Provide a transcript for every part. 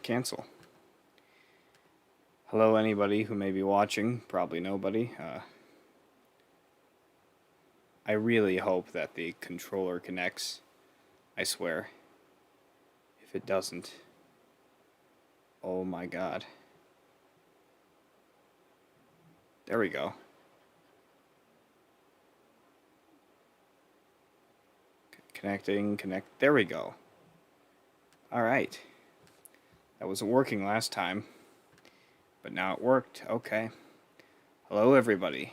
Cancel. Hello, anybody who may be watching. Probably nobody. I really hope that the controller connects. I swear. If it doesn't, oh my god. There we go. Connecting, connect. There we go. Alright. That wasn't working last time. But now it worked. Okay. Hello, everybody.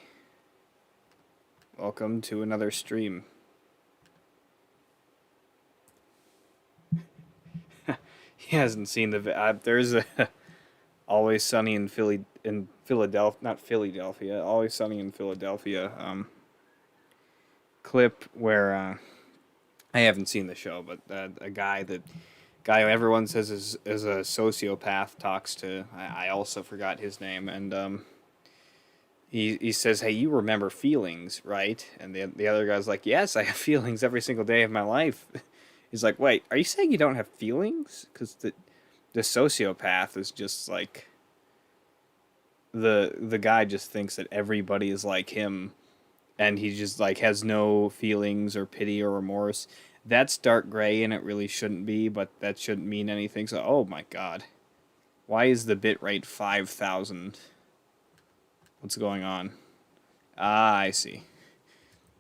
Welcome to another stream. He hasn't seen the... there's a... Always Sunny in Philadelphia, not Philadelphia, Always Sunny in Philadelphia, clip where, I haven't seen the show, but a guy who everyone says is a sociopath talks to, I also forgot his name, and, he says, hey, you remember feelings, right? And the other guy's like, yes, I have feelings every single day of my life. He's like, wait, are you saying you don't have feelings? Because the sociopath is just like the guy just thinks that everybody is like him, and he just like has no feelings or pity or remorse. That's dark gray, and it really shouldn't be, but that shouldn't mean anything. So, oh my god, why is the bitrate 5,000? What's going on? Ah, I see.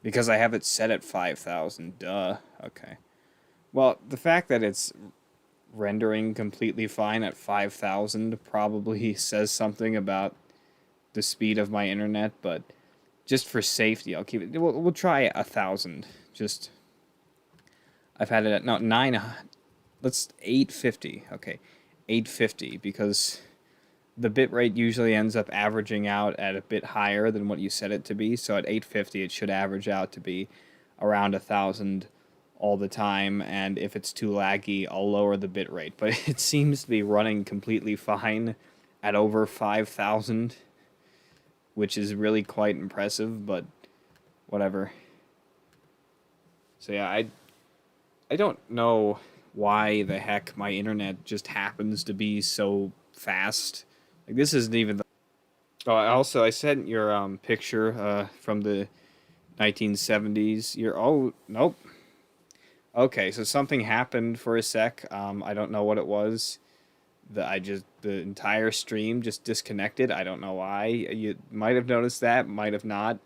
Because I have it set at 5,000. Duh. Okay. Well, the fact that it's rendering completely fine at 5,000 probably says something about the speed of my internet, but just for safety, I'll keep it. We'll try 1,000. Just, I've had it at, no, 850. Okay, 850, because the bitrate usually ends up averaging out at a bit higher than what you set it to be, so at 850 it should average out to be around 1,000 all the time, and if it's too laggy, I'll lower the bitrate. But it seems to be running completely fine at over 5,000, which is really quite impressive, but whatever. So yeah, I don't know why the heck my internet just happens to be so fast. Like, this isn't even the... Oh, also, I sent your picture from the 1970s. Oh, nope. Okay, so something happened for a sec. I don't know what it was. The entire stream just disconnected. I don't know why. You might have noticed that, might have not.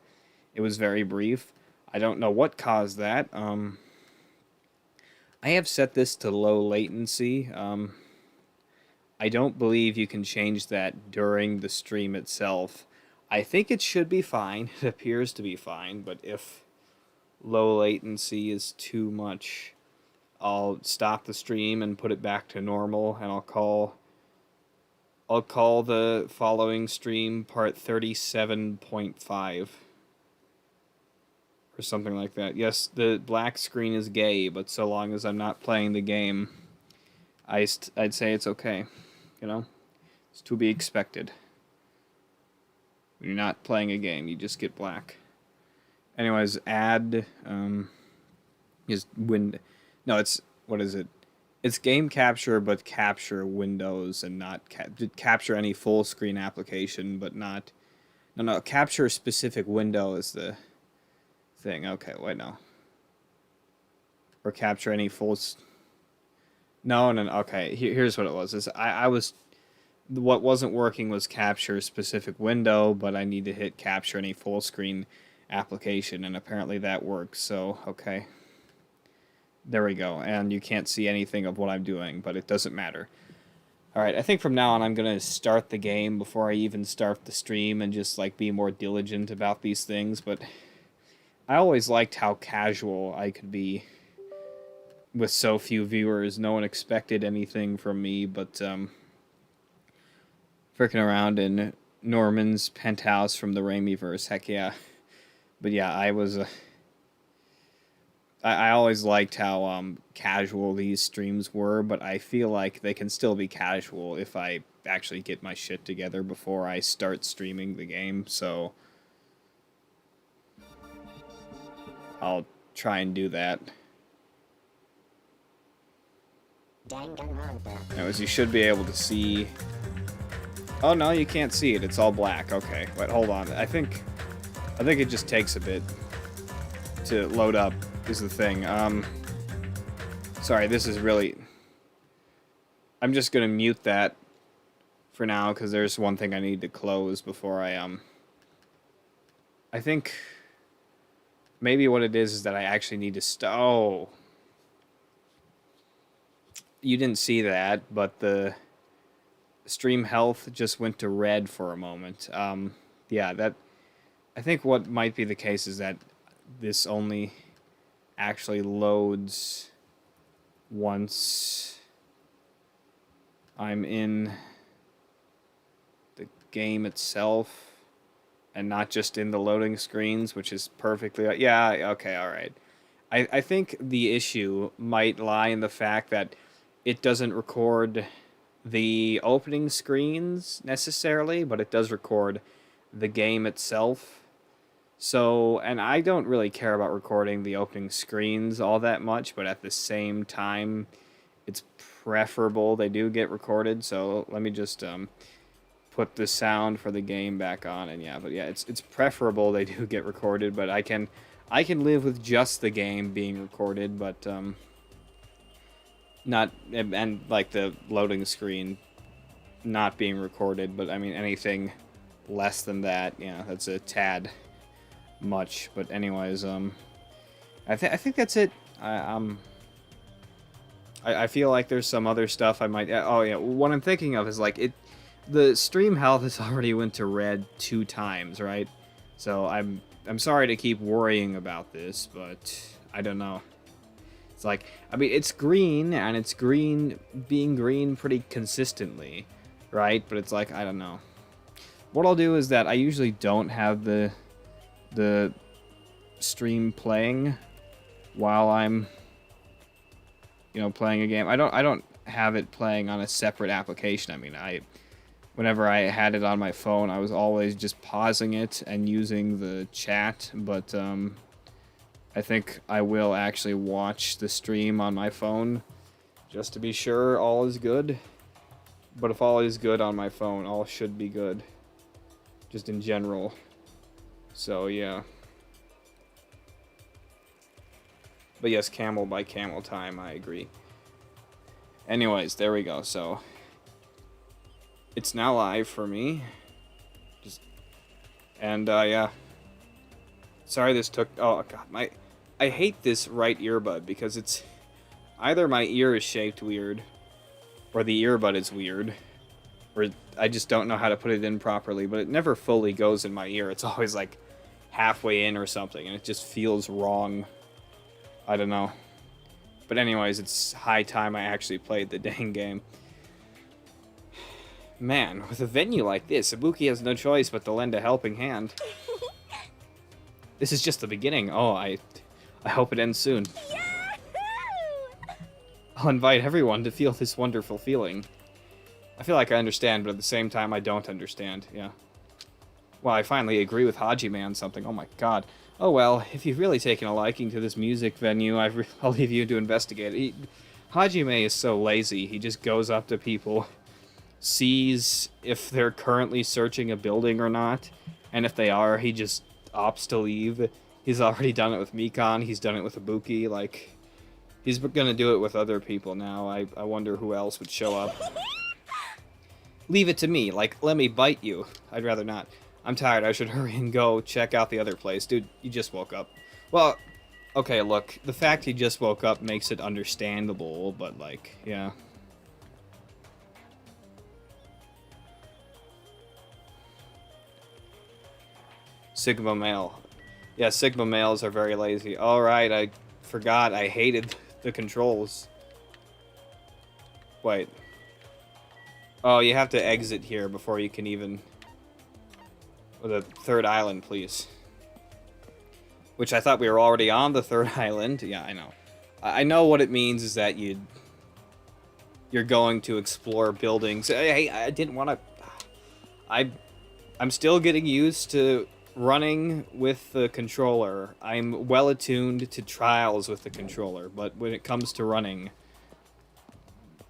It was very brief. I don't know what caused that. I have set this to low latency. I don't believe you can change that during the stream itself. I think it should be fine. It appears to be fine, but if low latency is too much, I'll stop the stream and put it back to normal, and I'll call the following stream part 37.5 or something like that. Yes, the black screen is gay, but so long as I'm not playing the game, I'd say it's okay. You know, it's to be expected. When you're not playing a game, you just get black. Anyways, add is no, it's, what is it? It's game capture, but capture windows and not capture any full screen application, but not... No, capture a specific window is the thing. Okay, wait, no. Or capture any full... No, okay, here's what it was. I was... What wasn't working was capture a specific window, but I need to hit capture any full screen application, and apparently that works, so, okay. There we go, and you can't see anything of what I'm doing, but it doesn't matter. Alright, I think from now on I'm going to start the game before I even start the stream and just, like, be more diligent about these things, but I always liked how casual I could be with so few viewers. No one expected anything from me, but, fricking around in Norman's penthouse from the Raimiverse, heck yeah. But yeah, I always liked how casual these streams were, but I feel like they can still be casual if I actually get my shit together before I start streaming the game, so I'll try and do that. Danganronpa. Anyways, you should be able to see... Oh, no, you can't see it. It's all black. Okay, wait, hold on. I think it just takes a bit to load up, is the thing. Sorry, this is really... I'm just gonna mute that for now, because there's one thing I need to close before I think... Maybe what it is that I actually need to... Oh... You didn't see that, but the stream health just went to red for a moment. Yeah, that... I think what might be the case is that this only actually loads once I'm in the game itself and not just in the loading screens, which is perfectly... Yeah, okay, alright. I think the issue might lie in the fact that it doesn't record the opening screens necessarily, but it does record the game itself. So, and I don't really care about recording the opening screens all that much, but at the same time, it's preferable they do get recorded. So let me just put the sound for the game back on, and yeah, but yeah, it's preferable they do get recorded, but I can live with just the game being recorded, but not, and like the loading screen not being recorded, but I mean anything less than that, yeah, that's a tad much. But anyways, I think that's it. I feel like there's some other stuff I might... Oh yeah, what I'm thinking of is like the stream health has already went to red 2 times, right? So I'm sorry to keep worrying about this, but I don't know. It's like, I mean, it's green, and it's green, being green pretty consistently, right? But it's like, I don't know. What I'll do is that I usually don't have the stream playing while I'm, you know, playing a game. I don't have it playing on a separate application. I mean, whenever I had it on my phone, I was always just pausing it and using the chat, but I think I will actually watch the stream on my phone just to be sure all is good. But if all is good on my phone, all should be good. Just in general. So, yeah. But yes, camel by camel time, I agree. Anyways, there we go. So, it's now live for me. Yeah. Sorry this took... Oh, God. I hate this right earbud because it's... Either my ear is shaped weird, or the earbud is weird, or I just don't know how to put it in properly, but it never fully goes in my ear. It's always like halfway in or something, and it just feels wrong. I don't know. But anyways, it's high time I actually played the dang game. Man, with a venue like this, Ibuki has no choice but to lend a helping hand. This is just the beginning. Oh, I hope it ends soon. I'll invite everyone to feel this wonderful feeling. I feel like I understand, but at the same time, I don't understand. Yeah. Well, I finally agree with Hajime on something. Oh my god. Oh well, if you've really taken a liking to this music venue, I'll leave you to investigate it. Hajime is so lazy. He just goes up to people, sees if they're currently searching a building or not, and if they are, he just opts to leave. He's already done it with Mikan. He's done it with Ibuki. Like, he's gonna do it with other people now. I wonder who else would show up. Leave it to me. Like, let me bite you. I'd rather not. I'm tired. I should hurry and go check out the other place. Dude, you just woke up. Well, okay, look. The fact he just woke up makes it understandable, but, like, yeah. Sigma male. Yeah, Sigma males are very lazy. Alright, I forgot. I hated the controls. Wait. Oh, you have to exit here before you can even... The third island, please. Which I thought we were already on the third island. Yeah, I know. I know what it means is that you're going to explore buildings. Hey, I didn't want to... I'm still getting used to running with the controller. I'm well attuned to trials with the controller, but when it comes to running,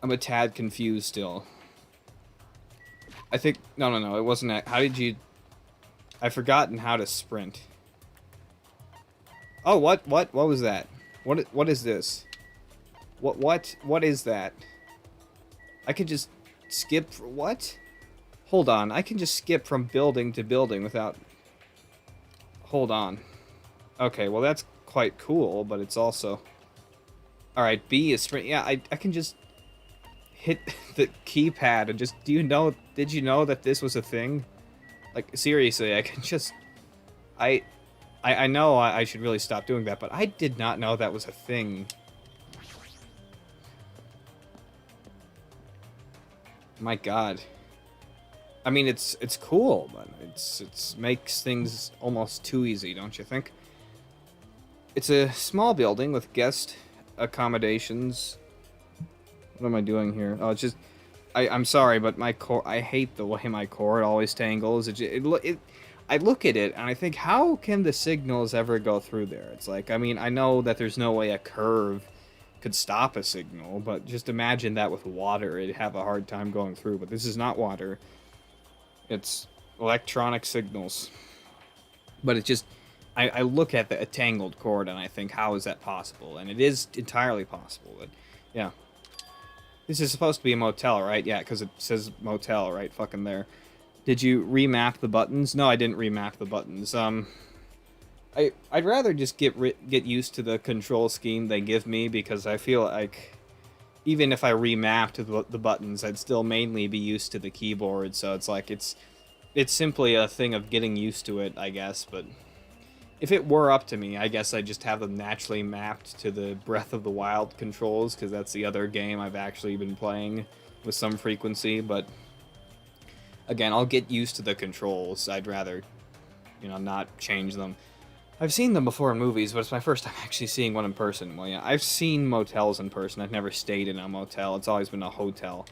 I'm a tad confused still. I think... No, it wasn't that. How did you... I've forgotten how to sprint. Oh, what was that? What is this? What is that? I could just skip... What? Hold on, I can just skip from building to building without... Hold on. Okay, well that's quite cool, but it's also... Alright, B is sprint. Yeah, I can just hit the keypad and just... Did you know that this was a thing? Like, seriously, I can just... I know I should really stop doing that, but I did not know that was a thing. My god. I mean, it's cool, but it's makes things almost too easy, don't you think? It's a small building with guest accommodations. What am I doing here? Oh, it's just... I'm sorry, but my core... I hate the way my cord always tangles. I look at it, and I think, how can the signals ever go through there? It's like, I mean, I know that there's no way a curve could stop a signal, but just imagine that with water. It'd have a hard time going through, but this is not water. It's electronic signals. But it just... I look at the tangled cord, and I think, how is that possible? And it is entirely possible, but, yeah. This is supposed to be a motel, right? Yeah, because it says motel right fucking there. Did you remap the buttons? No, I didn't remap the buttons. I'd rather just get used to the control scheme they give me, because I feel like even if I remapped the buttons, I'd still mainly be used to the keyboard. So it's like it's simply a thing of getting used to it, I guess. But if it were up to me, I guess I'd just have them naturally mapped to the Breath of the Wild controls, because that's the other game I've actually been playing with some frequency. But again, I'll get used to the controls. I'd rather, not change them. I've seen them before in movies, but it's my first time actually seeing one in person. Well, yeah, I've seen motels in person. I've never stayed in a motel. It's always been a hotel.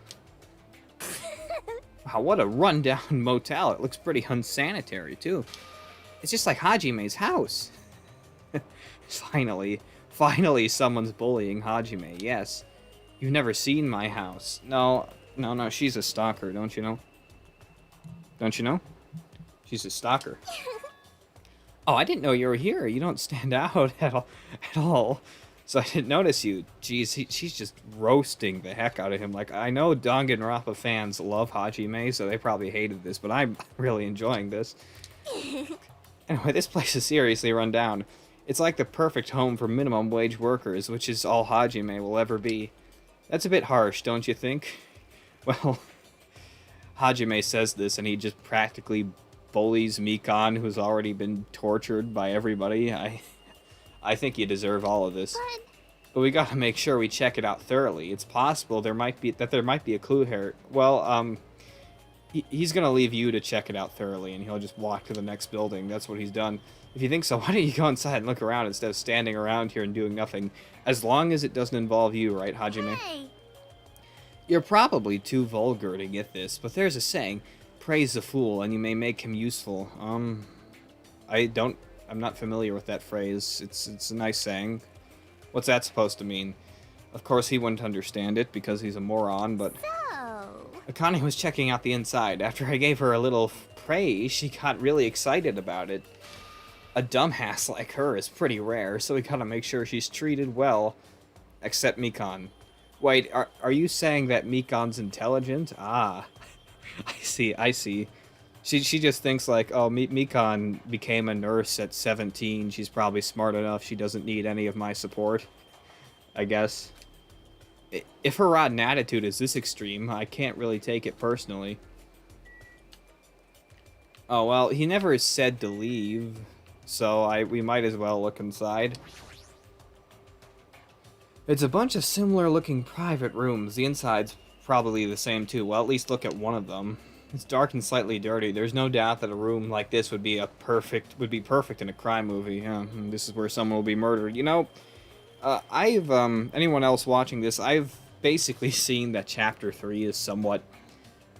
Wow, what a rundown motel. It looks pretty unsanitary, too. It's just like Hajime's house. Finally someone's bullying Hajime, yes. You've never seen my house. No, she's a stalker, don't you know? Don't you know? She's a stalker. Oh, I didn't know you were here. You don't stand out at all. So I didn't notice you. Jeez, she's just roasting the heck out of him. Like, I know Danganronpa fans love Hajime, so they probably hated this, but I'm really enjoying this. Anyway, this place is seriously run down. It's like the perfect home for minimum wage workers, which is all Hajime will ever be. That's a bit harsh, don't you think? Well, Hajime says this, and he just practically bullies Mikan, who's already been tortured by everybody. I think you deserve all of this. But we gotta make sure we check it out thoroughly. It's possible there might be a clue here. Well, he's gonna leave you to check it out thoroughly, and he'll just walk to the next building. That's what he's done. If you think so, why don't you go inside and look around instead of standing around here and doing nothing? As long as it doesn't involve you, right, Hajime? Hey. You're probably too vulgar to get this, but there's a saying, praise the fool and you may make him useful. I'm not familiar with that phrase. It's a nice saying. What's that supposed to mean? Of course he wouldn't understand it because he's a moron, but... Akane was checking out the inside. After I gave her a little praise, she got really excited about it. A dumbass like her is pretty rare, so we gotta make sure she's treated well. Except Mikan. Wait, are you saying that Mikan's intelligent? Ah, I see. She just thinks like, oh, Mikan became a nurse at 17. She's probably smart enough. She doesn't need any of my support, I guess. If her rotten attitude is this extreme, I can't really take it personally. Oh, well, he never said to leave, so we might as well look inside. It's a bunch of similar-looking private rooms. The inside's probably the same, too. Well, at least look at one of them. It's dark and slightly dirty. There's no doubt that a room like this would be perfect in a crime movie. Yeah, this is where someone will be murdered. You know, anyone else watching this, I've basically seen that Chapter 3 is somewhat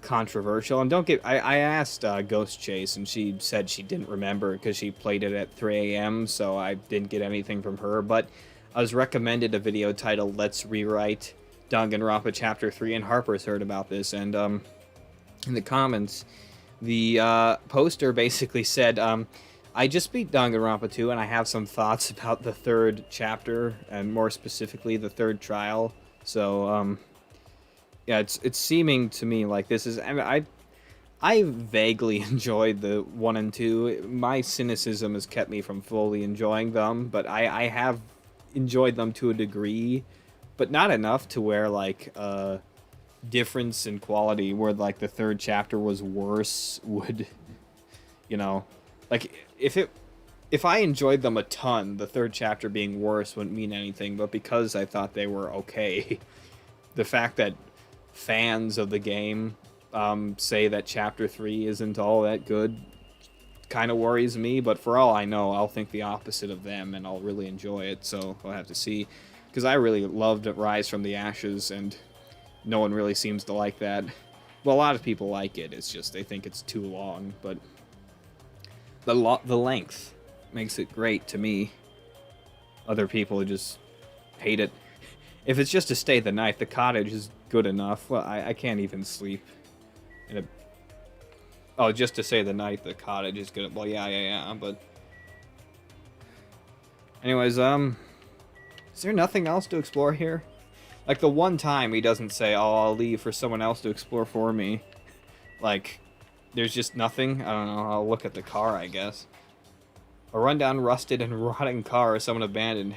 controversial. And I asked Ghost Chase, and she said she didn't remember because she played it at 3 a.m., so I didn't get anything from her. But I was recommended a video titled Let's Rewrite Danganronpa Chapter 3, and Harper's heard about this, and in the comments, the poster basically said, I just beat Danganronpa 2, and I have some thoughts about the third chapter, and more specifically, the third trial. So, yeah, it's seeming to me like this is... I vaguely enjoyed the 1 and 2. My cynicism has kept me from fully enjoying them, but I have enjoyed them to a degree, but not enough to where, like, difference in quality where, like, the third chapter was worse would, you know... Like, if I enjoyed them a ton, the third chapter being worse wouldn't mean anything, but because I thought they were okay, the fact that fans of the game say that Chapter 3 isn't all that good kind of worries me, but for all I know, I'll think the opposite of them, and I'll really enjoy it, so we'll have to see. Because I really loved Rise from the Ashes, and no one really seems to like that. Well, a lot of people like it, it's just they think it's too long, but the length makes it great to me. Other people just hate it. If it's just to stay the night, the cottage is good enough. Well, I can't even sleep in a... Oh, just to stay the night, the cottage is good. Well, yeah, but... Anyways, is there nothing else to explore here? Like, the one time he doesn't say, oh, I'll leave for someone else to explore for me. Like, there's just nothing? I don't know, I'll look at the car, I guess. A rundown, rusted, and rotting car someone abandoned.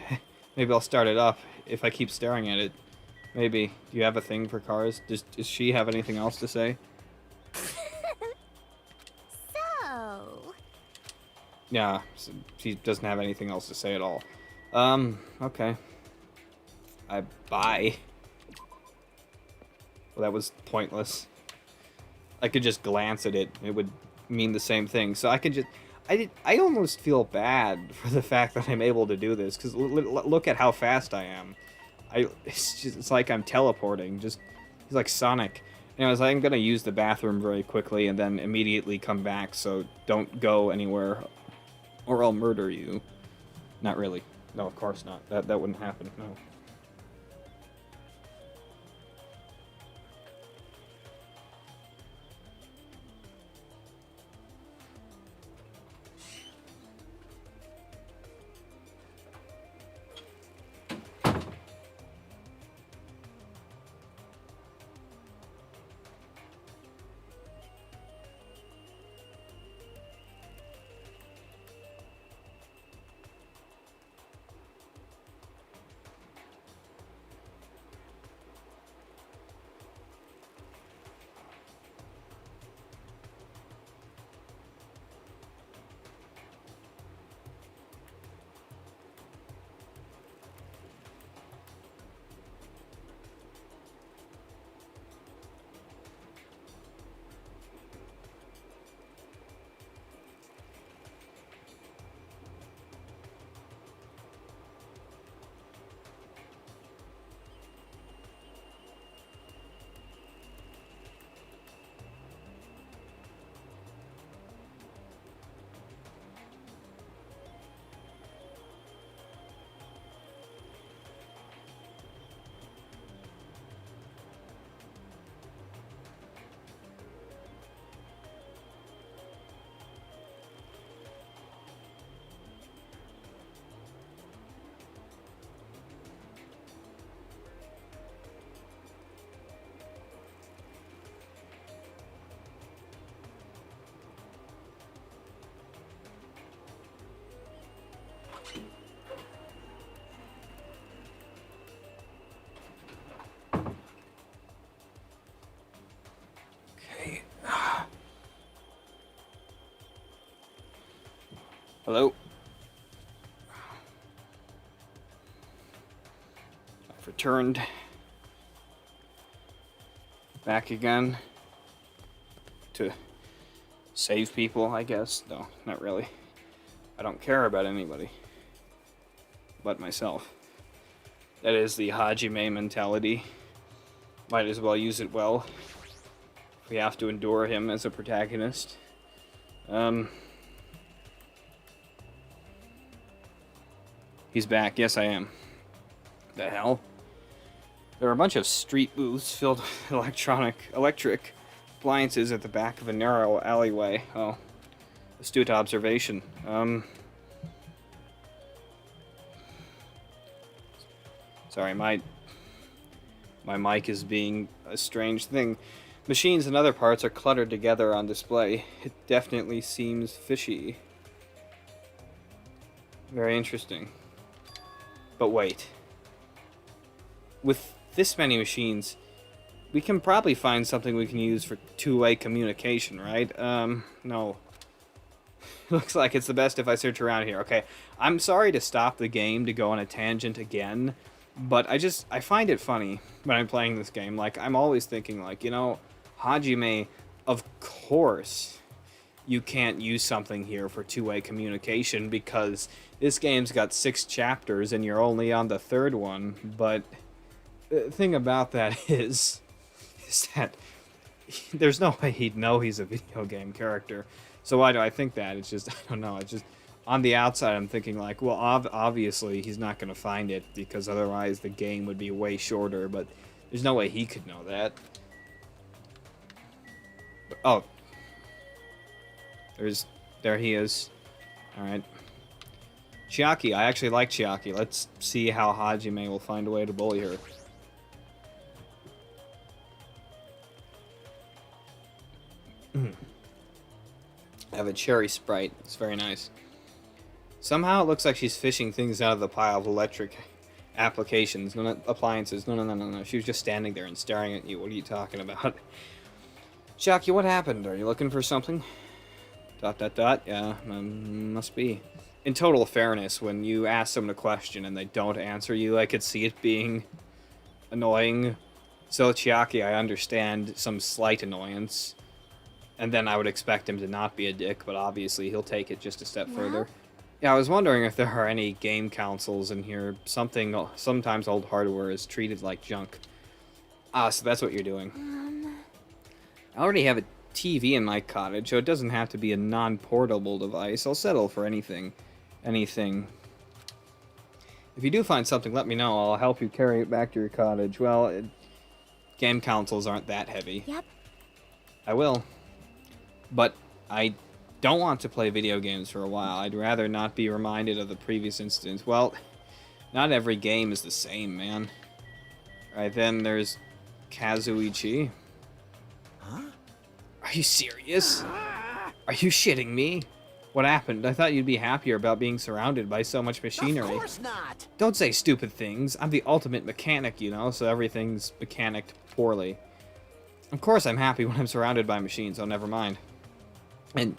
Maybe I'll start it up if I keep staring at it. Maybe. Do you have a thing for cars? Does she have anything else to say? So... Yeah, she doesn't have anything else to say at all. Okay. Bye. Well, that was pointless. I could just glance at it. It would mean the same thing. So I could just... I almost feel bad for the fact that I'm able to do this, because look at how fast I am. It's like I'm teleporting. He's like Sonic. Anyways, I'm going to use the bathroom very quickly and then immediately come back, so don't go anywhere or I'll murder you. Not really. No, of course not. That wouldn't happen, no. Hello? I've returned. Back again. To save people, I guess. No, not really. I don't care about anybody. But myself. That is the Hajime mentality. Might as well use it well. We have to endure him as a protagonist. He's back. Yes, I am. The hell? There are a bunch of street booths filled with electric appliances at the back of a narrow alleyway. Oh, astute observation. Sorry, my mic is being a strange thing. Machines and other parts are cluttered together on display. It definitely seems fishy. Very interesting. But wait. With this many machines, we can probably find something we can use for two-way communication, right? No. Looks like it's the best if I search around here. Okay, I'm sorry to stop the game to go on a tangent again, but I find it funny when I'm playing this game. Like, I'm always thinking, like, you know, Hajime, of course you can't use something here for two-way communication because this game's got 6 chapters and you're only on the 3rd one. But the thing about that is that there's no way he'd know he's a video game character. So why do I think that? It's just, I don't know, it's just, on the outside I'm thinking like, well, obviously he's not going to find it because otherwise the game would be way shorter, but there's no way he could know that. Oh. There he is. Alright. Chiaki, I actually like Chiaki. Let's see how Hajime will find a way to bully her. I have a cherry Sprite. It's very nice. Somehow it looks like she's fishing things out of the pile of electric applications. No, not appliances. No. She was just standing there and staring at you. What are you talking about? Chiaki, what happened? Are you looking for something? ... Yeah, must be. In total fairness, when you ask someone a question and they don't answer you, I could see it being annoying. So Chiaki, I understand some slight annoyance. And then I would expect him to not be a dick, but obviously he'll take it just a step further. Yeah, I was wondering if there are any game consoles in here. Sometimes old hardware is treated like junk. Ah, so that's what you're doing. I already have a TV in my cottage, so it doesn't have to be a non-portable device. I'll settle for anything. Anything. If you do find something, let me know. I'll help you carry it back to your cottage. Well, game consoles aren't that heavy. Yep. I will. But I don't want to play video games for a while. I'd rather not be reminded of the previous incident. Well, not every game is the same, man. Alright, then there's Kazuichi. Huh? Are you serious? Are you shitting me? What happened? I thought you'd be happier about being surrounded by so much machinery. Of course not. Don't say stupid things. I'm the ultimate mechanic, you know, so everything's mechanicked poorly. Of course I'm happy when I'm surrounded by machines, so never mind. And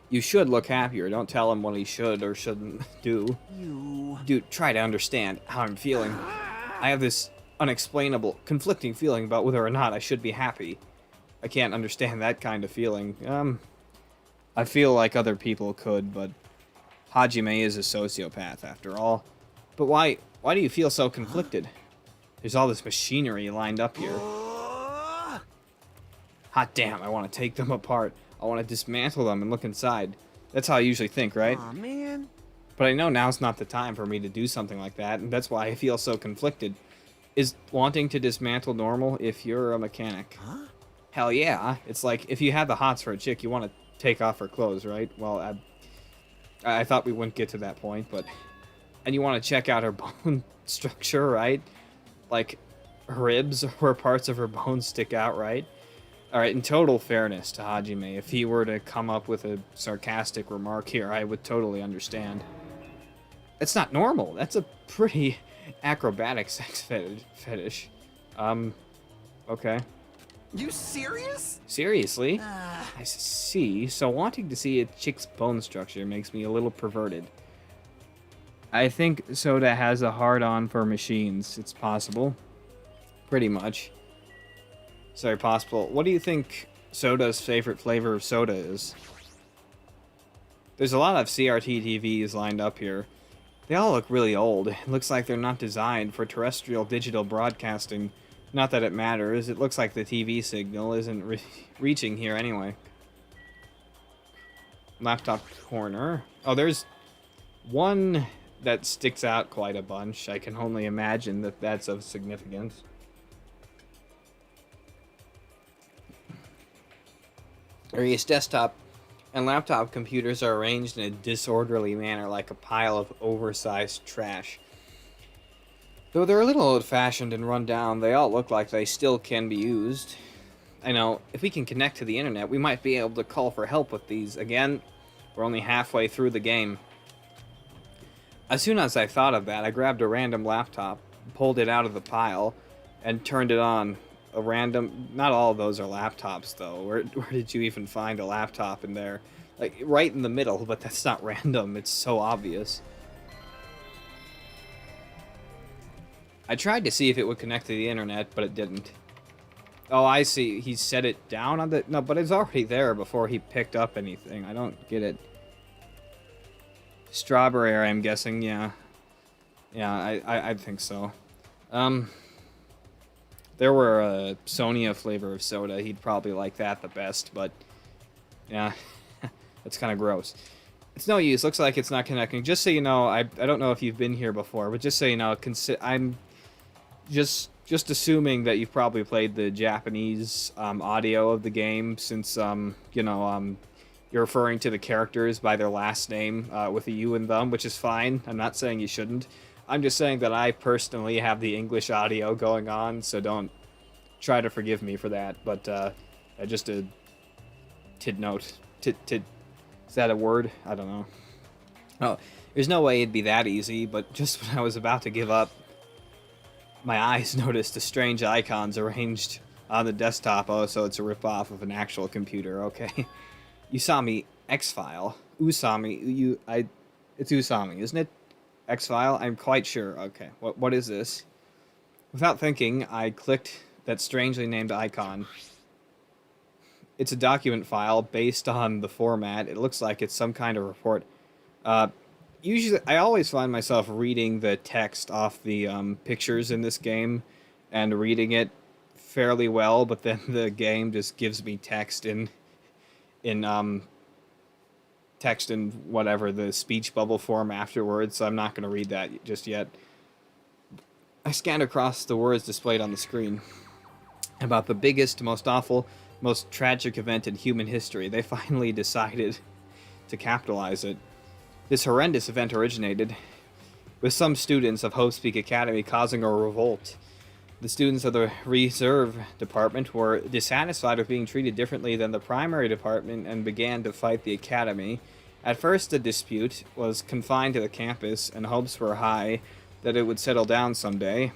you should look happier. Don't tell him what he should or shouldn't do. Dude, try to understand how I'm feeling. I have this unexplainable, conflicting feeling about whether or not I should be happy. I can't understand that kind of feeling. I feel like other people could, but Hajime is a sociopath after all. But why do you feel so conflicted? There's all this machinery lined up here. Hot damn, I want to take them apart. I want to dismantle them and look inside. That's how I usually think, right? Aw, man. But I know now's not the time for me to do something like that, and that's why I feel so conflicted. Is wanting to dismantle normal if you're a mechanic? Huh? Hell yeah. It's like, if you have the hots for a chick, you want to take off her clothes, right? Well, I thought we wouldn't get to that point, but... And you want to check out her bone structure, right? Like, her ribs, where parts of her bones stick out, right? Alright, in total fairness to Hajime, if he were to come up with a sarcastic remark here, I would totally understand. That's not normal. That's a pretty acrobatic sex fetish. Okay. You serious? Seriously? I see. So wanting to see a chick's bone structure makes me a little perverted. I think Soda has a hard-on for machines. It's possible. Pretty much. Sorry, possible. What do you think Soda's favorite flavor of soda is? There's a lot of CRT TVs lined up here. They all look really old. It looks like they're not designed for terrestrial digital broadcasting. Not that it matters. It looks like the TV signal isn't reaching here anyway. Laptop corner. Oh, there's one that sticks out quite a bunch. I can only imagine that that's of significance. Various desktop and laptop computers are arranged in a disorderly manner like a pile of oversized trash. Though they're a little old-fashioned and run down, they all look like they still can be used. I know, if we can connect to the internet, we might be able to call for help with these. Again, we're only halfway through the game. As soon as I thought of that, I grabbed a random laptop, pulled it out of the pile, and turned it on. A random... Not all of those are laptops, though. Where did you even find a laptop in there? Like, right in the middle, but that's not random. It's so obvious. I tried to see if it would connect to the internet, but it didn't. Oh, I see. He set it down on the... No, but it's already there before he picked up anything. I don't get it. Strawberry, I'm guessing, yeah. Yeah, I think so. There were a Sonia flavor of soda. He'd probably like that the best, but... Yeah, that's kind of gross. It's no use. Looks like it's not connecting. Just so you know, I don't know if you've been here before, but just so you know, I'm just assuming that you've probably played the Japanese audio of the game, since you know, you're referring to the characters by their last name with a U in them, which is fine. I'm not saying you shouldn't. I'm just saying that I personally have the English audio going on, so don't try to forgive me for that. But just a tid note. Is that a word? I don't know. Oh, there's no way it'd be that easy, but just when I was about to give up, my eyes noticed the strange icons arranged on the desktop. Oh, so it's a ripoff of an actual computer. Okay. Usami X-File. Usami. It's Usami, isn't it? X-File? I'm quite sure. Okay. What is this? Without thinking, I clicked that strangely named icon. It's a document file based on the format. It looks like it's some kind of report. Usually, I always find myself reading the text off the pictures in this game and reading it fairly well, but then the game just gives me text in whatever the speech bubble form afterwards, so I'm not going to read that just yet. I scanned across the words displayed on the screen about the biggest, most awful, most tragic event in human history. They finally decided to capitalize it. This horrendous event originated with some students of Hope Speak Academy causing a revolt. The students of the reserve department were dissatisfied with being treated differently than the primary department and began to fight the academy. At first, the dispute was confined to the campus, and hopes were high that it would settle down someday.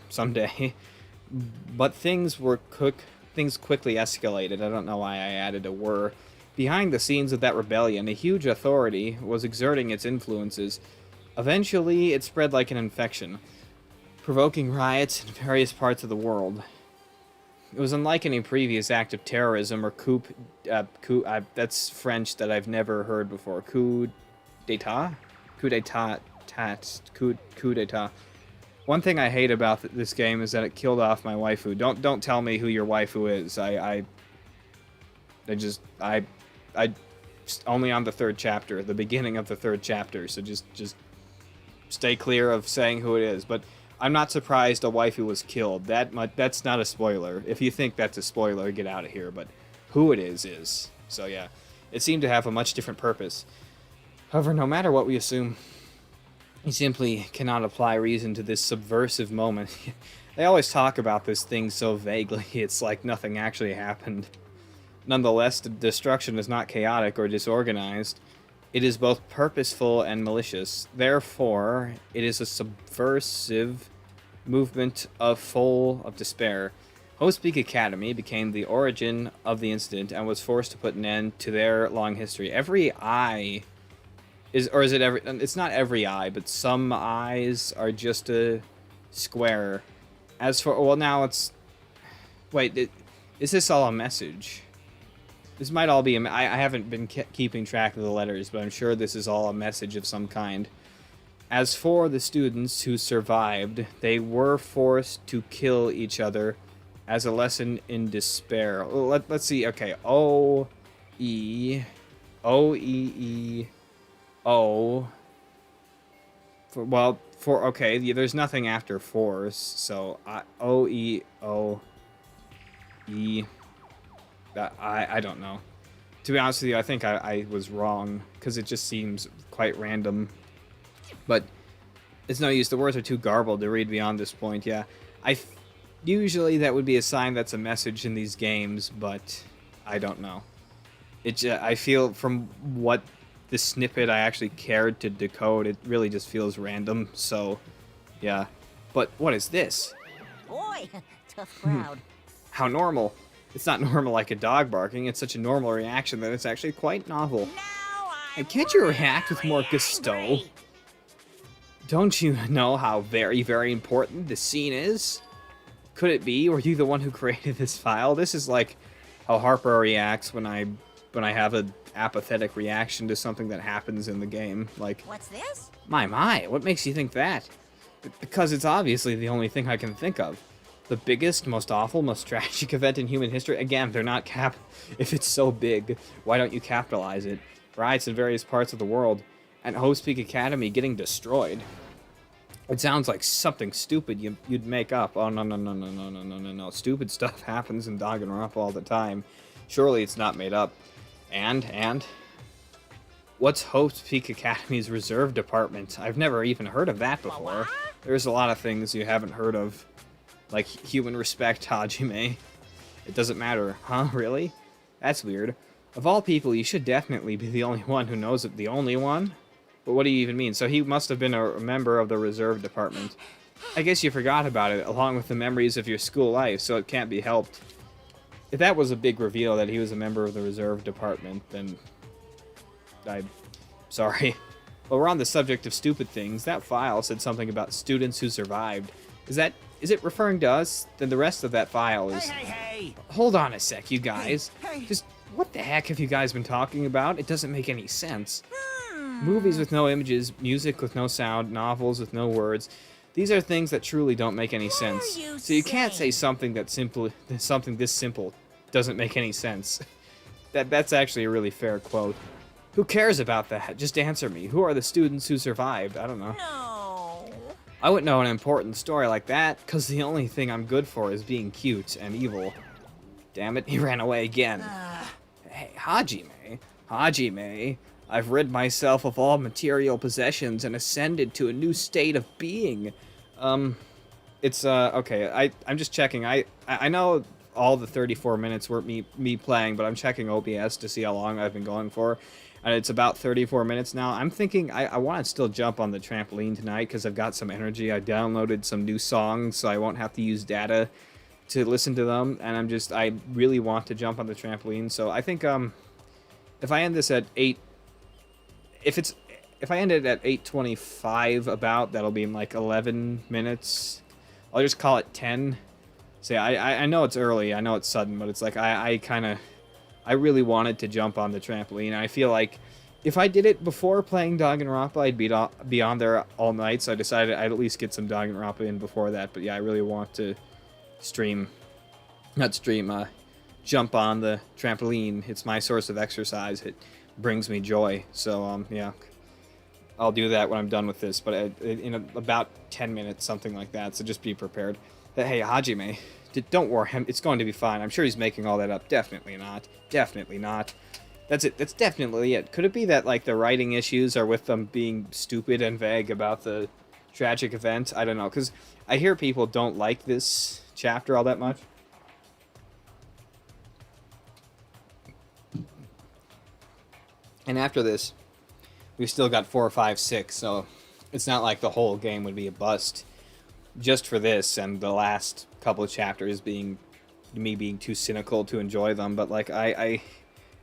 But things quickly escalated. I don't know why I added a were. Behind the scenes of that rebellion, a huge authority was exerting its influences. Eventually, it spread like an infection, provoking riots in various parts of the world. It was unlike any previous act of terrorism or coup. That's French that I've never heard before. Coup d'état? Coup d'état. Coup d'état. One thing I hate about this game is that it killed off my waifu. Don't tell me who your waifu is. I just only on the third chapter, the beginning of the third chapter. So just stay clear of saying who it is. But I'm not surprised a waifu was killed. That's not a spoiler. If you think that's a spoiler, get out of here. But who it is. So yeah, it seemed to have a much different purpose. However, no matter what we assume, you simply cannot apply reason to this subversive moment. They always talk about this thing so vaguely, it's like nothing actually happened. Nonetheless, the destruction is not chaotic or disorganized. It is both purposeful and malicious. Therefore, it is a subversive movement full of despair. Hope Speak Academy became the origin of the incident and was forced to put an end to their long history. Every eye is, or is it every? It's not every eye, but some eyes are just a square. As for, well, now it's. Wait, is this all a message? This might all be I haven't been keeping track of the letters, but I'm sure this is all a message of some kind. As for the students who survived, they were forced to kill each other as a lesson in despair. Let's see. Okay. O. Okay. Yeah, there's nothing after force, so O-E-O-E. I don't know. To be honest with you, I think I was wrong, because it just seems quite random. But it's no use. The words are too garbled to read beyond this point. Yeah, usually that would be a sign that's a message in these games, but I don't know. I feel from what the snippet I actually cared to decode, it really just feels random. So, yeah. But what is this? Boy, tough crowd. How normal. It's not normal like a dog barking. It's such a normal reaction that it's actually quite novel. And can't you react with more gusto? Don't you know how very, very important this scene is? Could it be? Were you the one who created this file? This is like how Harper reacts when I have an apathetic reaction to something that happens in the game. Like, What's this? my, what makes you think that? Because it's obviously the only thing I can think of. The biggest, most awful, most tragic event in human history. Again, they're not if it's so big, why don't you capitalize it? Riots in various parts of the world, and Hope's Peak Academy getting destroyed. It sounds like something stupid you'd make up. Oh, no. Stupid stuff happens in Danganronpa all the time. Surely it's not made up. And? What's Hope's Peak Academy's reserve department? I've never even heard of that before. There's a lot of things you haven't heard of. Like human respect, Hajime. It doesn't matter. Huh? Really? That's weird. Of all people, you should definitely be the only one who knows it. The only one? But what do you even mean? So he must have been a member of the reserve department. I guess you forgot about it, along with the memories of your school life, so it can't be helped. If that was a big reveal that he was a member of the reserve department, then I'm sorry. Well, we're on the subject of stupid things. That file said something about students who survived. Is it referring to us? Then the rest of that file is... Hey! Hold on a sec, you guys. Hey. Just, what the heck have you guys been talking about? It doesn't make any sense. Movies with no images, music with no sound, novels with no words. These are things that truly don't make any sense. So you can't say something this simple doesn't make any sense. That's actually a really fair quote. Who cares about that? Just answer me. Who are the students who survived? I don't know. No. I wouldn't know an important story like that, because the only thing I'm good for is being cute and evil. Damn it, he ran away again. Hey, Hajime, I've rid myself of all material possessions and ascended to a new state of being. Okay, I'm just checking. I know all the 34 minutes weren't me playing, but I'm checking OBS to see how long I've been going for. And it's about 34 minutes now. I'm thinking I want to still jump on the trampoline tonight because I've got some energy. I downloaded some new songs so I won't have to use data to listen to them. And I really want to jump on the trampoline. So I think if I end this at 8... If I end it at 8:25 about, that'll be in like 11 minutes. I'll just call it 10. So yeah, I know it's early. I know it's sudden, but it's like I really wanted to jump on the trampoline. I feel like if I did it before playing Danganronpa, I'd be on there all night. So I decided I'd at least get some Danganronpa in before that. But yeah, I really want to jump on the trampoline. It's my source of exercise. It brings me joy. So yeah, I'll do that when I'm done with this. But in about 10 minutes, something like that. So just be prepared. Hey, Hajime, don't worry, it's going to be fine. I'm sure he's making all that up. Definitely not. Definitely not. That's it. That's definitely it. Could it be that, like, the writing issues are with them being stupid and vague about the tragic event? I don't know, because I hear people don't like this chapter all that much. And after this, we've still got 4, 5, 6, so it's not like the whole game would be a bust just for this and the last couple of chapters being me being too cynical to enjoy them. But like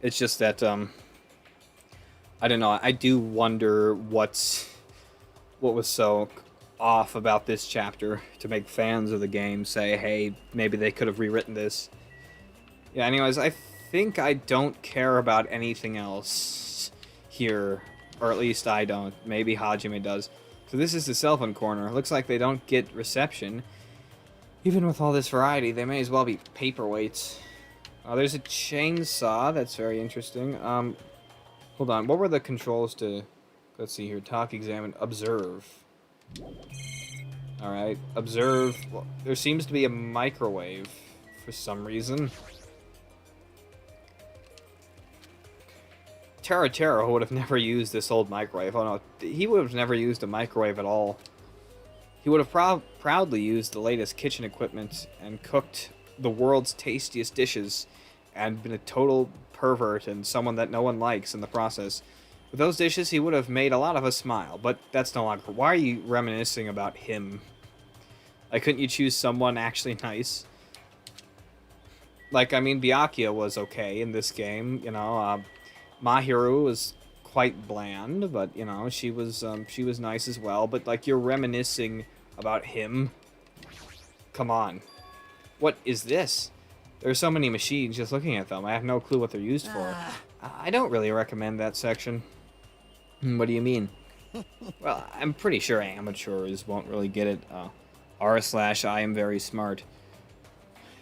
it's just that I don't know. I do wonder what was so off about this chapter to make fans of the game say, hey, maybe they could have rewritten this. Yeah, anyways, I think I don't care about anything else here, or at least I don't. Maybe Hajime does. So this is the cell phone corner. Looks like they don't get reception. Even with all this variety, they may as well be paperweights. There's a chainsaw. That's very interesting. Hold on. What were the controls to... Let's see here. Talk, examine, observe. Alright. Observe. Well, there seems to be a microwave for some reason. Terra would have never used this old microwave. Oh no, he would have never used a microwave at all. He would have proudly used the latest kitchen equipment and cooked the world's tastiest dishes and been a total pervert and someone that no one likes in the process. With those dishes, he would have made a lot of us smile, but that's no longer. Why are you reminiscing about him? Like, couldn't you choose someone actually nice? Like, I mean, Byakuya was okay in this game, you know. Mahiru was quite bland, but, you know, she was nice as well. But, like, you're reminiscing about him? Come on. What is this? There's so many machines just looking at them. I have no clue what they're used for. I don't really recommend that section. What do you mean? Well, I'm pretty sure amateurs won't really get it. R/I am very smart.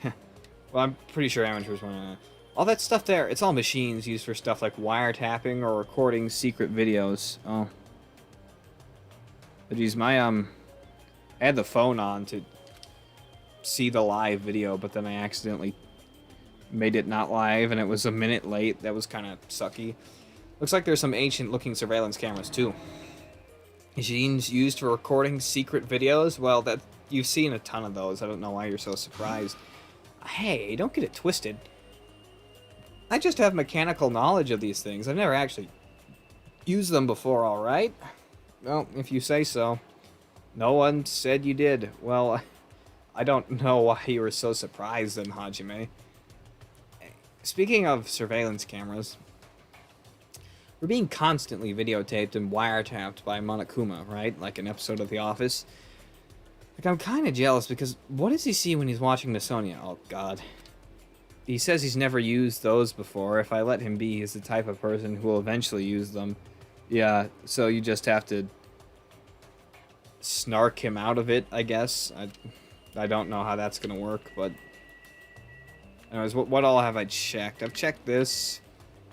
Well, I'm pretty sure amateurs won't. All that stuff there, it's all machines used for stuff like wiretapping or recording secret videos. Oh. But geez, I had the phone on to see the live video, but then I accidentally made it not live, and it was a minute late. That was kind of sucky. Looks like there's some ancient-looking surveillance cameras, too. Machines used for recording secret videos? Well, that you've seen a ton of those. I don't know why you're so surprised. Hey, don't get it twisted. I just have mechanical knowledge of these things. I've never actually used them before, alright? Well, if you say so. No one said you did. Well, I don't know why you were so surprised then, Hajime. Speaking of surveillance cameras, we're being constantly videotaped and wiretapped by Monokuma, right? Like an episode of The Office. Like, I'm kind of jealous because what does he see when he's watching Miss Sonia? Oh, God. He says he's never used those before. If I let him be, he's the type of person who will eventually use them. Yeah, so you just have to snark him out of it, I guess. I don't know how that's going to work, but... Anyways, what all have I checked? I've checked this.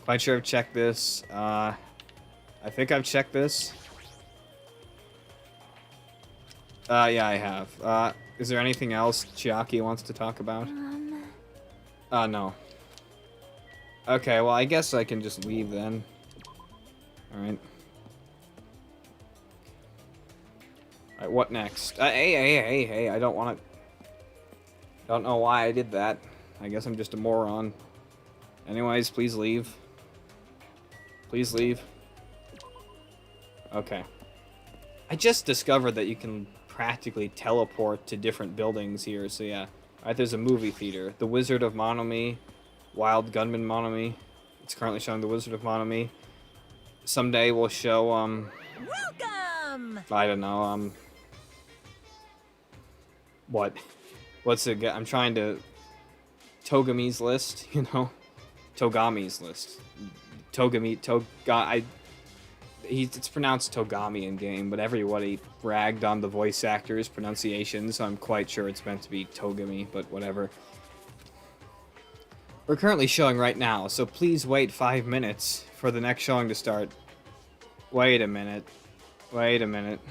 Quite sure I've checked this. I think I've checked this. Yeah, I have. Is there anything else Chiaki wants to talk about? No. Okay, well, I guess I can just leave then. Alright. Alright, what next? Hey, I don't want to... Don't know why I did that. I guess I'm just a moron. Anyways, please leave. Please leave. Okay. I just discovered that you can practically teleport to different buildings here, so yeah. Alright, there's a movie theater. The Wizard of Monomi. Wild Gunman Monomi. It's currently showing The Wizard of Monomi. Someday we'll show, Welcome! I don't know, What? What's it? I'm trying to... Togami's list, you know? Togami's list. It's pronounced Togami in game, but everybody bragged on the voice actor's pronunciation, so I'm quite sure it's meant to be Togami, but whatever. We're currently showing right now, so please wait 5 minutes for the next showing to start. Wait a minute. Wait a minute.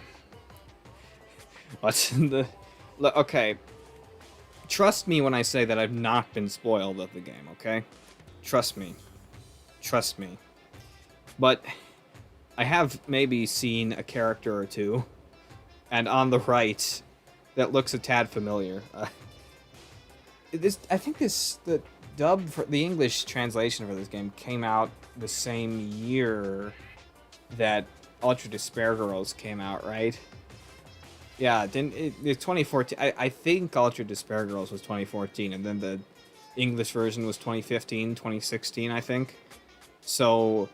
What's in the... Look, okay. Trust me when I say that I've not been spoiled of the game, okay? Trust me. Trust me. But I have maybe seen a character or two, and on the right, that looks a tad familiar. I think the dub for the English translation for this game came out the same year that Ultra Despair Girls came out, right? Yeah, it's 2014. I think Ultra Despair Girls was 2014, and then the English version was 2015, 2016, I think. So,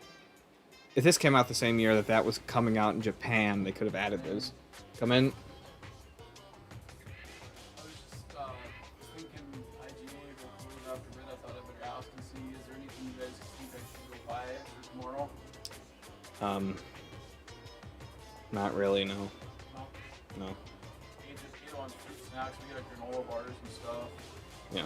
if this came out the same year that was coming out in Japan, they could have added this. Come in. I was just thinking IGA will move out the bit. I thought I better ask and see, is there anything you guys think I should go buy for tomorrow? Not really, no. No? No. You just get on fruit snacks, we got granola bars and stuff. Yeah.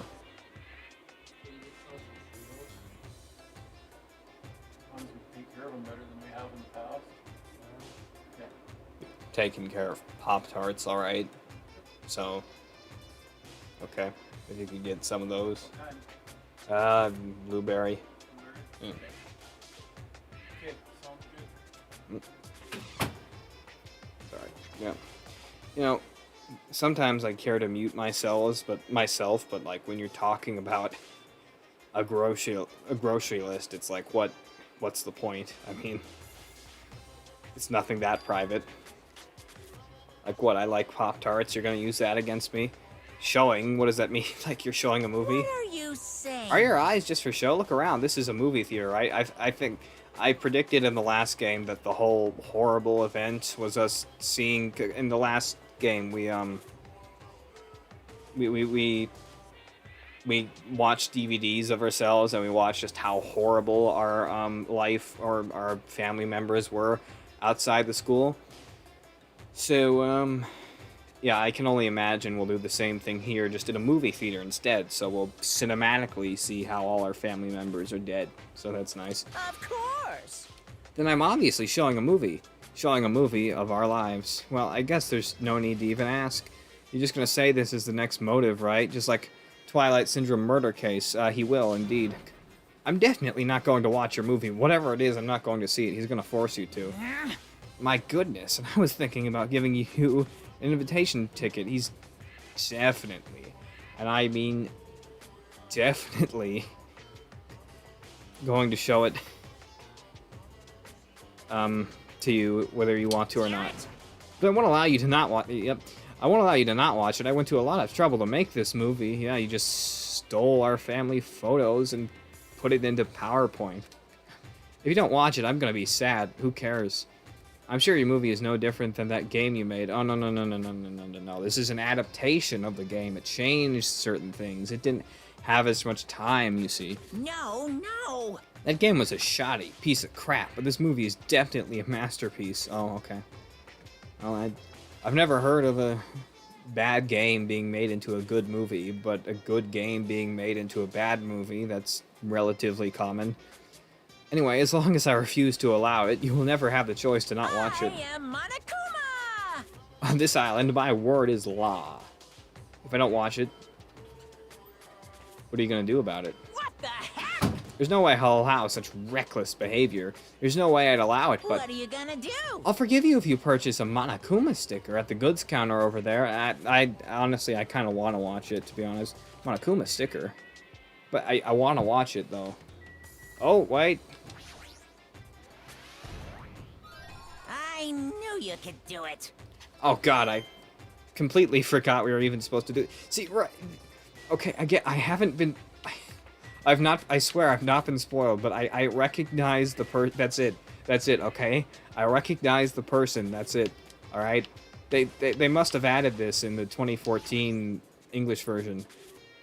Ones we take care of them better than we have in the past. Yeah. Taking care of Pop-Tarts, alright. So, okay. If you could get some of those. What kind? Blueberry. Blueberry? Mm. Okay. Sorry. Yeah. You know, sometimes I care to mute myself, but like when you're talking about a grocery list, it's like what's the point? I mean, it's nothing that private. Like what? I like Pop-Tarts. You're gonna use that against me? Showing? What does that mean? Like you're showing a movie? What are you saying? Are your eyes just for show? Look around. This is a movie theater, right? I think I predicted in the last game that the whole horrible event was us seeing in the last game. We watched DVDs of ourselves and we watched just how horrible our life or our family members were outside the school. So yeah, I can only imagine we'll do the same thing here, just in a movie theater instead. So we'll cinematically see how all our family members are dead. So that's nice. Of course. Then I'm obviously showing a movie of our lives. Well, I guess there's no need to even ask. You're just gonna say this is the next motive, right? Just like Twilight Syndrome murder case. He will, indeed. I'm definitely not going to watch your movie. Whatever it is, I'm not going to see it. He's gonna force you to. My goodness, and I was thinking about giving you an invitation ticket. He's definitely, and I mean definitely, going to show it to you whether you want to or not. But I won't allow you to not watch. Yep, I won't allow you to not watch it. I went to a lot of trouble to make this movie. Yeah, you just stole our family photos and put it into PowerPoint. If you don't watch it, I'm gonna be sad. Who cares? I'm sure your movie is no different than that game you made. Oh, no. This is an adaptation of the game. It changed certain things. It didn't have as much time, you see. No. That game was a shoddy piece of crap, but this movie is definitely a masterpiece. Oh, okay. Well, I've never heard of a bad game being made into a good movie, but a good game being made into a bad movie, that's relatively common. Anyway, as long as I refuse to allow it, you will never have the choice to not watch it. I am Monokuma! On this island, my word is law. If I don't watch it, what are you going to do about it? What the heck? There's no way I'll allow such reckless behavior. There's no way I'd allow it, but What are you gonna do? I'll forgive you if you purchase a Monokuma sticker at the goods counter over there. I honestly, I kind of want to watch it, to be honest. Monokuma sticker. But I want to watch it, though. Oh, wait. I knew you could do it. Oh God, I completely forgot we were even supposed to do it. See, right? Okay, I haven't been. I swear I've not been spoiled, but I recognize the That's it. Okay, I recognize the person. That's it. All right. They must have added this in the 2014 English version.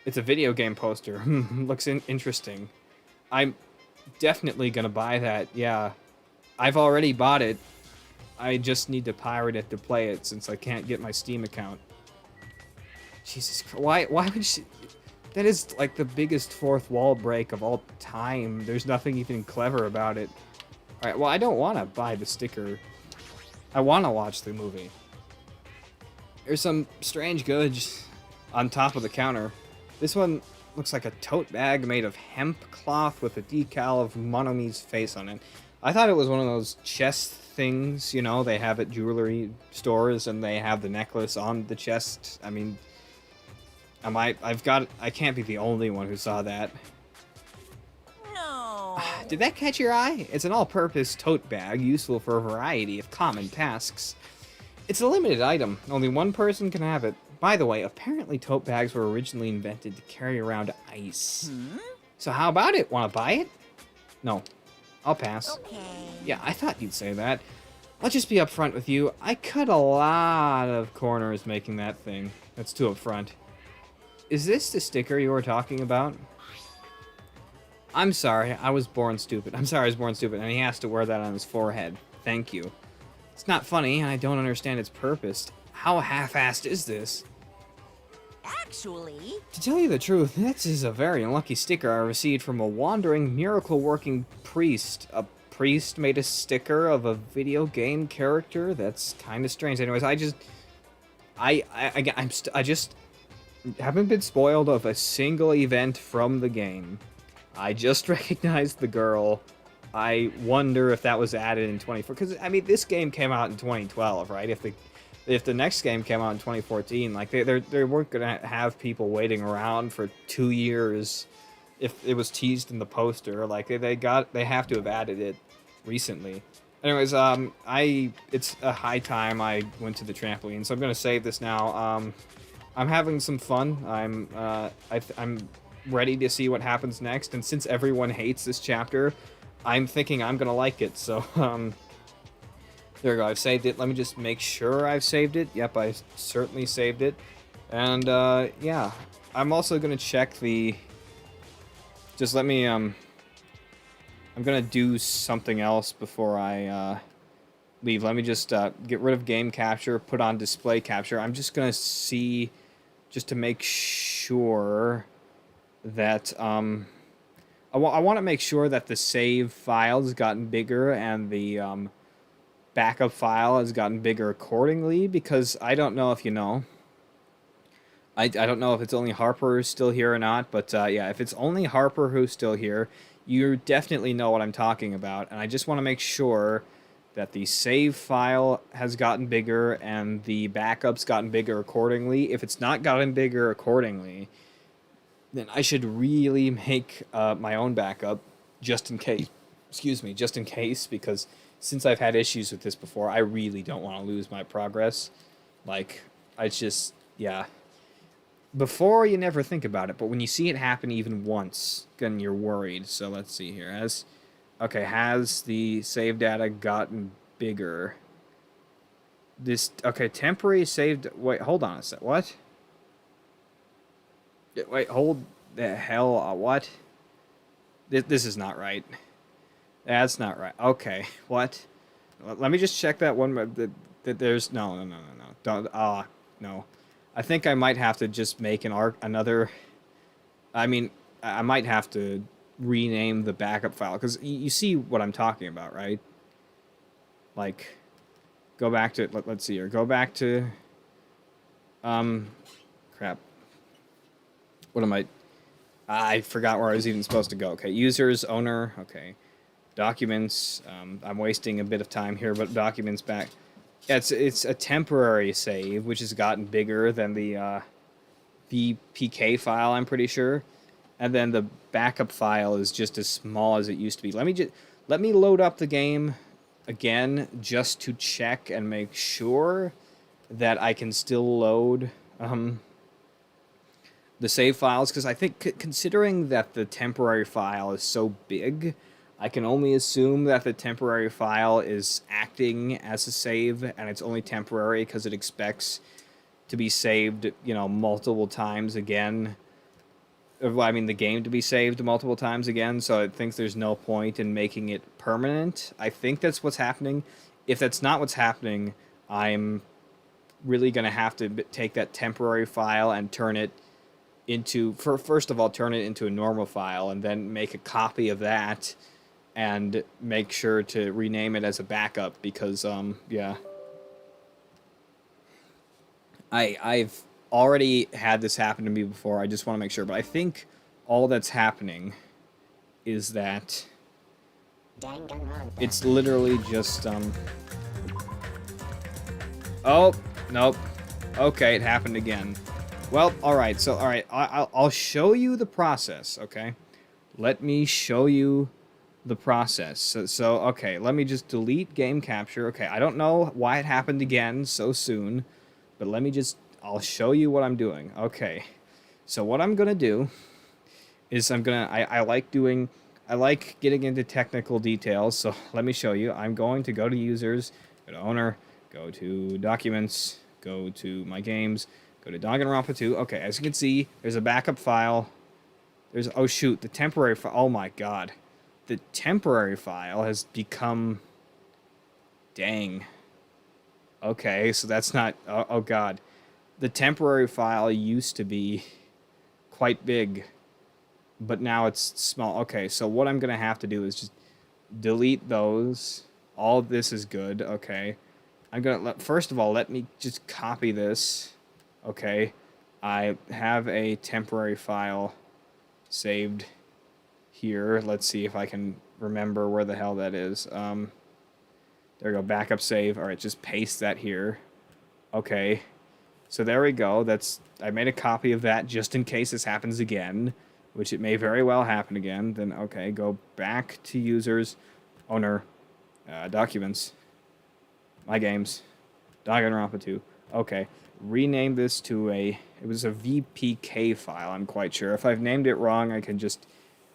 It's a video game poster. Looks interesting. I'm definitely gonna buy that. Yeah, I've already bought it. I just need to pirate it to play it since I can't get my Steam account. Jesus Christ, why would she... That is like the biggest fourth wall break of all time. There's nothing even clever about it. Alright, well, I don't want to buy the sticker. I want to watch the movie. There's some strange goods on top of the counter. This one looks like a tote bag made of hemp cloth with a decal of Monomi's face on it. I thought it was one of those chest things, you know, they have at jewelry stores and they have the necklace on the chest. I mean, I can't be the only one who saw that. No. Did that catch your eye? It's an all-purpose tote bag, useful for a variety of common tasks. It's a limited item. Only one person can have it. By the way, apparently tote bags were originally invented to carry around ice. So how about it? Want to buy it? No. I'll pass. Okay. Yeah, I thought you'd say that. I'll just be upfront with you. I cut a lot of corners making that thing. That's too upfront. Is this the sticker you were talking about? I'm sorry, I was born stupid. I'm sorry I was born stupid, and he has to wear that on his forehead. Thank you. It's not funny, and I don't understand its purpose. How half-assed is this? Actually... To tell you the truth, this is a very unlucky sticker I received from a wandering, miracle-working priest. A priest made a sticker of a video game character? That's kind of strange. Anyways, I just haven't been spoiled of a single event from the game. I just recognized the girl I wonder if that was added in 24, because I mean this game came out in 2012, right? If the next game came out in 2014, like they weren't gonna have people waiting around for 2 years if it was teased in the poster. Like they have to have added it recently. Anyways, it's a high time I went to the trampoline, so I'm gonna save this now. I'm having some fun. I'm ready to see what happens next, and since everyone hates this chapter, I'm thinking I'm gonna like it. So there we go. I've saved it. Let me just make sure I've saved it. Yep, I certainly saved it. And yeah, I'm also gonna check the. Just let me I'm gonna do something else before I leave. Let me just get rid of game capture, put on display capture. I'm just gonna see, just to make sure that I want to make sure that the save file has gotten bigger and the backup file has gotten bigger accordingly, because I don't know if you know. I don't know if it's only Harper who's still here or not, but yeah, if it's only Harper who's still here, you definitely know what I'm talking about, and I just want to make sure that the save file has gotten bigger and the backup's gotten bigger accordingly. If it's not gotten bigger accordingly, then I should really make my own backup just in case. Excuse me, just in case, because since I've had issues with this before, I really don't want to lose my progress. Like, I just, yeah. Before, you never think about it, but when you see it happen even once, then you're worried. So let's see here. Has the save data gotten bigger? Okay, temporary saved. Wait, hold on a sec. What? Wait, hold the hell. What? This is not right. That's not right. Okay, what? Let me just check that one. That there's no. Don't. No. I think I might have to just make another. I mean, I might have to rename the backup file, because you see what I'm talking about, right? Like, go back to let's see here. Go back to crap. What am I forgot where I was even supposed to go. Okay, users, owner, okay. Documents, I'm wasting a bit of time here, but documents back. Yeah, it's a temporary save, which has gotten bigger than the VPK file, I'm pretty sure. And then the backup file is just as small as it used to be. Let me load up the game again just to check and make sure that I can still load the save files, because I think considering that the temporary file is so big, I can only assume that the temporary file is acting as a save, and it's only temporary because it expects to be saved, multiple times again. Well, I mean, the game to be saved multiple times again, so it thinks there's no point in making it permanent. I think that's what's happening. If that's not what's happening, I'm really going to have to take that temporary file and turn it into, first of all, turn it into a normal file, and then make a copy of that and make sure to rename it as a backup, because yeah, I've already had this happen to me before. I just want to make sure, but I think all that's happening is that it's literally just oh nope, okay, it happened again. Well, all right, so all right, I'll show you the process. Okay, let me show you the process. So okay, let me just delete game capture. Okay, I don't know why it happened again so soon, but I'll show you what I'm doing. Okay, so what I'm gonna do is I like getting into technical details, so let me show you. I'm going to go to users, go to owner, go to documents, go to my games, go to Danganronpa 2. Okay, as you can see, there's a backup file. Oh shoot, the temporary file. Oh my god. The temporary file has become... Dang. Okay, so that's not... Oh god. The temporary file used to be quite big, but now it's small. Okay, so what I'm going to have to do is just delete those. All of this is good. Okay. I'm going to... First of all, let me just copy this. Okay. I have a temporary file saved here. Let's see if I can remember where the hell that is. There we go, backup save. All right, just paste that here. Okay, so there we go. I made a copy of that just in case this happens again, which it may very well happen again. Then, okay, go back to users, owner, documents, my games, Danganronpa 2. Okay, rename this to it was a VPK file, I'm quite sure. If I've named it wrong, I can just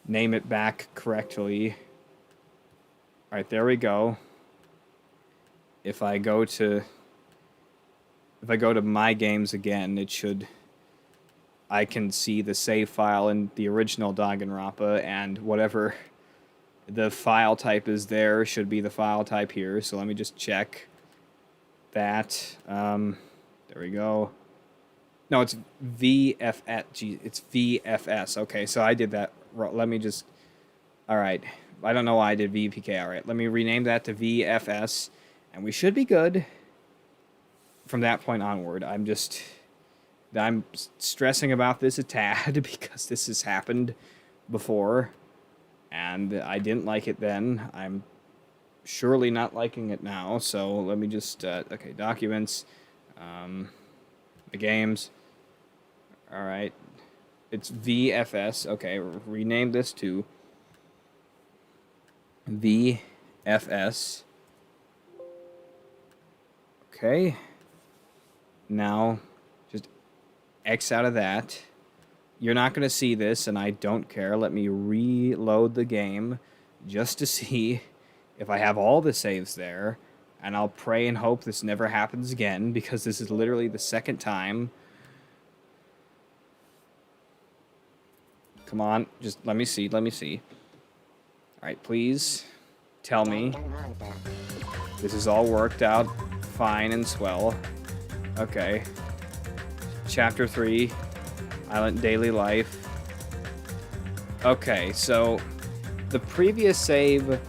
name it back correctly. All right, there we go. If I go to my games again, I can see the save file in the original Danganronpa, and whatever the file type is there should be the file type here. So let me just check that. There we go. No, it's VFS. Gee, it's VFS. Okay, so I did that. Let me just. All right. I don't know why I did VPK. All right, let me rename that to VFS, and we should be good from that point onward. I'm stressing about this a tad because this has happened before, and I didn't like it then. I'm surely not liking it now, so let me just, okay, documents, the games, all right, it's VFS, okay, rename this to VFS, okay, now, just X out of that. You're not going to see this, and I don't care. Let me reload the game just to see if I have all the saves there. And I'll pray and hope this never happens again, because this is literally the second time. Come on, just let me see. Alright, please tell me this is all worked out fine and swell. Okay. Chapter 3, Island Daily Life. Okay, so the previous save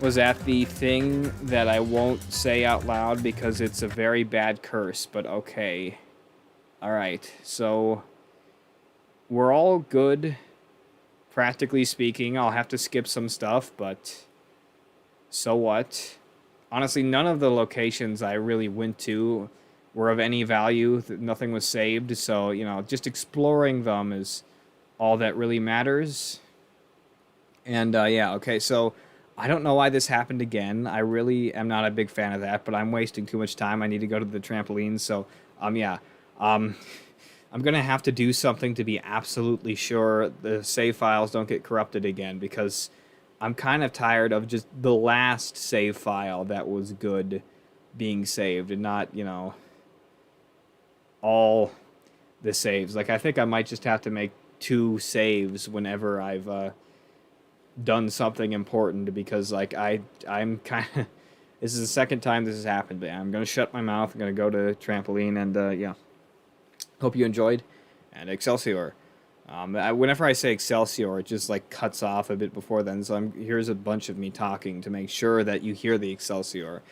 was at the thing that I won't say out loud because it's a very bad curse, but okay. Alright, so we're all good, practically speaking. I'll have to skip some stuff, but so what? Honestly, none of the locations I really went to were of any value. Nothing was saved, so, you know, just exploring them is all that really matters. And, yeah, okay, so I don't know why this happened again. I really am not a big fan of that, but I'm wasting too much time. I need to go to the trampoline, so, yeah. I'm gonna have to do something to be absolutely sure the save files don't get corrupted again, because I'm kind of tired of just the last save file that was good being saved and not, you know, all the saves. Like, I think I might just have to make 2 saves whenever I've done something important, because, like, I'm kind of... This is the second time this has happened. But I'm going to shut my mouth. I'm going to go to trampoline, and, yeah. Hope you enjoyed, and Excelsior. Whenever I say Excelsior, it just, like, cuts off a bit before then, so here's a bunch of me talking to make sure that you hear the Excelsior.